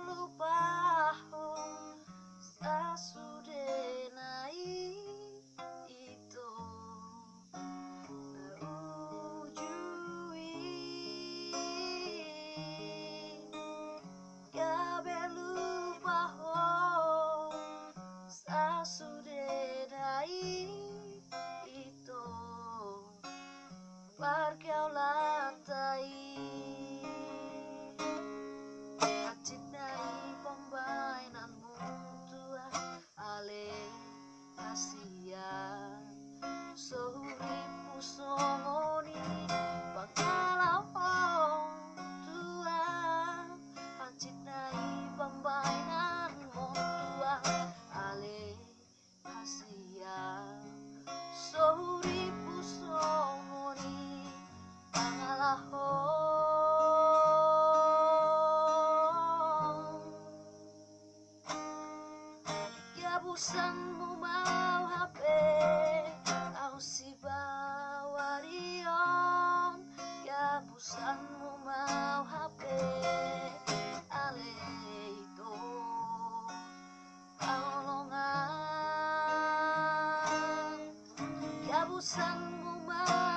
lupa sa sudenai itu terujui gabe lupa sa sudenai itu pergaulan tai cintai pembainanmu tua ale kasihan sehuripu songoni bakalau tua cintai pembainanmu tua ale kasihan sehuripu songoni bakalau bosanmu mau HP kau si bawa Rion ya bosanmu mau HP ale itu kalongan ya bosanmu mau